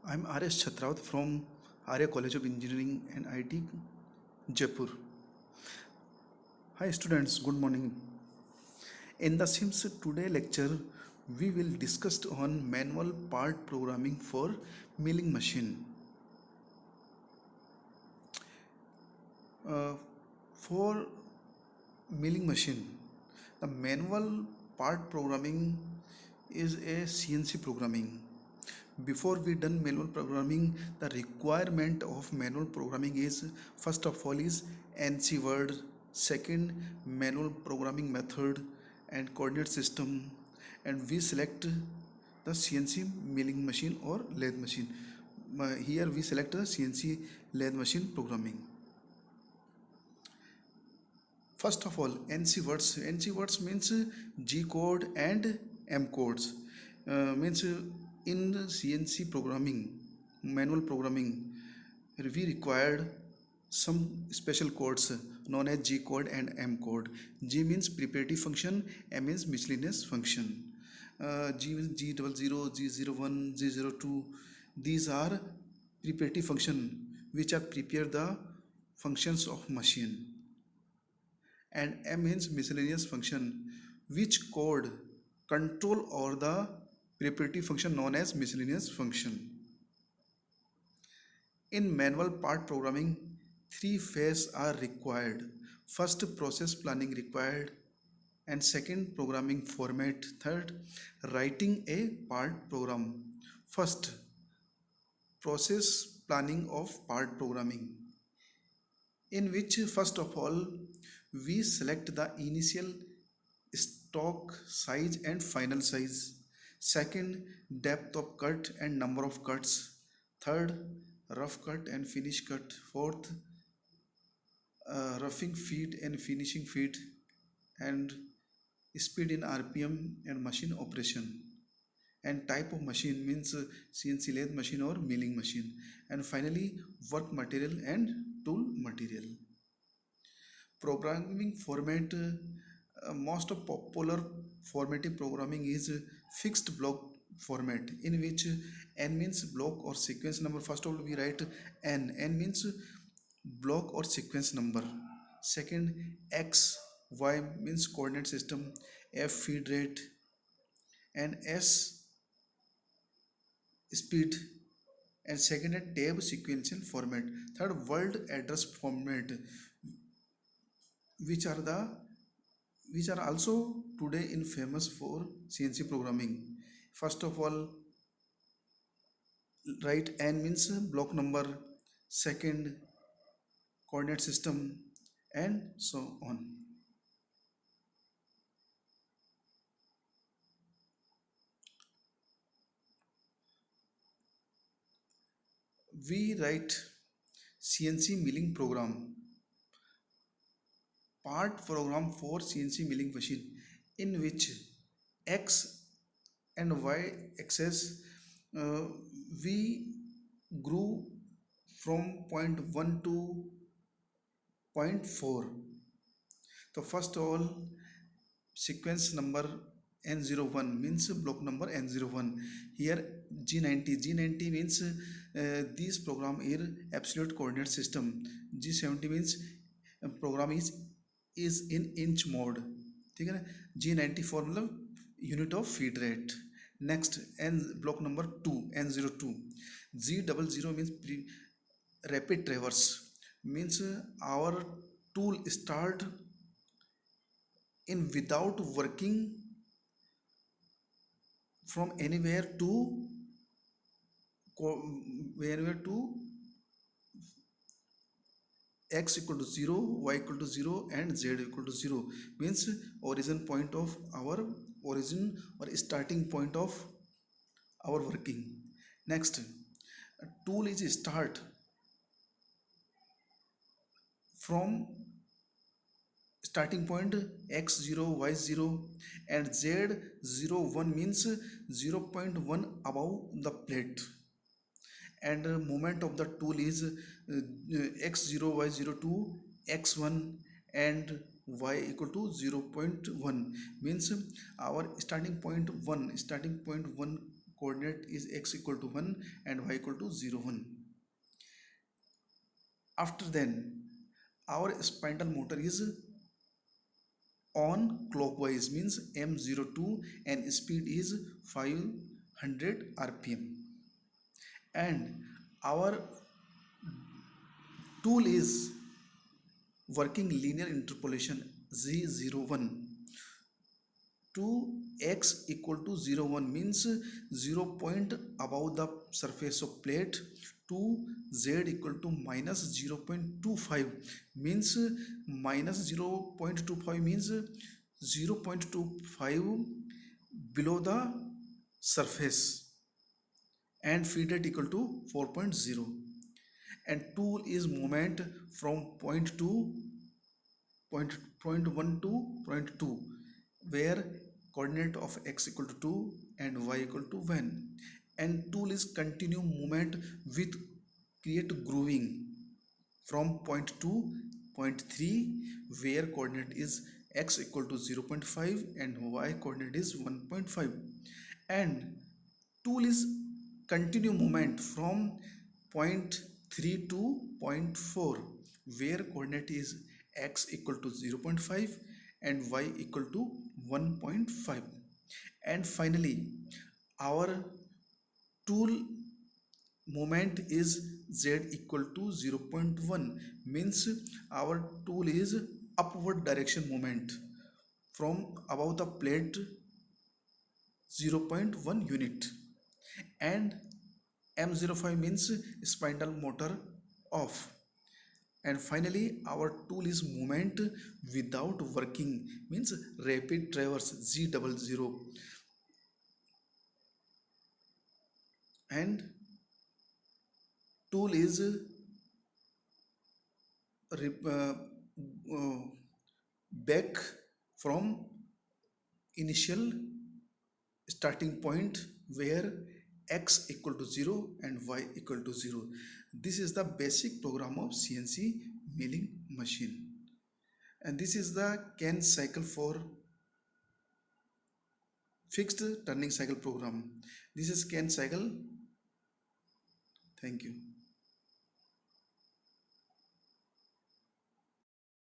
I'm R.S. Chhatrawat from Arya College of Engineering and IT, Jaipur. Hi students, good morning. In the Sims today lecture, we will discuss on manual part programming for milling machine. Uh, for milling machine, the manual part programming is a CNC programming. Before we done manual programming, the requirement of manual programming is first of all is ANSI word, second manual programming method and coordinate system, and we select the CNC milling machine or lathe machine. Here we select the CNC lathe machine programming. First of all, NC words. NC words means G code and M codes. Means in CNC programming, manual programming, we required some special codes known as G code and M code. G means preparative function, M means miscellaneous function. G means G00, G01, G02. These are preparative function which are prepare the functions of machine, and M means miscellaneous function which code control over the preparative function known as miscellaneous function. In manual part programming, three phases are required. First, process planning required, and second, programming format. Third, writing a part program. First, process planning of part programming, in which first of all we select the initial stock size and final size, second depth of cut and number of cuts, third rough cut and finish cut, fourth roughing feed and finishing feed, and speed in rpm and machine operation, and type of machine means CNC lathe machine or milling machine, and finally work material and tool material. Programming format, most of popular formatting programming is fixed block format, in which n means block or sequence number. First of all we write n means block or sequence number, second x y means coordinate system, f feed rate, and s speed, and second tab sequential format, third world address format, which are the which are also today in famous for CNC programming. First of all, write n means block number, second coordinate system, and so on. We write CNC milling program, part program for CNC milling machine, in which x and y axis, uh, we grew from point 1 to point 4. So first of all, sequence number n01 means block number n01. Here G90 means this program is absolute coordinate system. G70 means program is in inch mode. ठीक है ना. G94 मतलब unit of feed rate. Next, n block number 2 n02. G00 means rapid traverse, means our tool start in without working from anywhere to wherever to x equal to 0, y equal to 0, and z equal to 0, means origin point of our origin or starting point of our working. Next, tool is start from starting point x0 y0 and z01 means 0.1 above the plate, and moment of the tool is x0 y02 x1 and y equal to 0.1, means our starting point 1 coordinate is x equal to 1 and y equal to 0 1. After then our spindle motor is on clockwise, means m02, and speed is 500 rpm, and our tool is working linear interpolation z01 to x equal to 01, means 0 point above the surface of plate, to z equal to minus 0.25, means minus 0.25 means 0.25 below the surface, and feed rate equal to 4.0, and tool is movement from point to point 1 to point 2, where coordinate of x equal to 2 and y equal to 1, and tool is continue movement with create grooving from point 2 point 3, where coordinate is x equal to 0.5 and y coordinate is 1.5, and tool is continue movement from point 3 to point 4, where coordinate is x equal to 0.5 and y equal to 1.5, and finally our tool moment is z equal to 0.1, means our tool is upward direction movement from above the plate 0.1 unit, and m05 means spindle motor off, and finally our tool is movement without working, means rapid traverse z00, and tool is uh, back from initial starting point, where x equal to 0 and y equal to 0. This is the basic program of CNC milling machine, and this is the can cycle for fixed turning cycle program. This is can cycle. Thank you.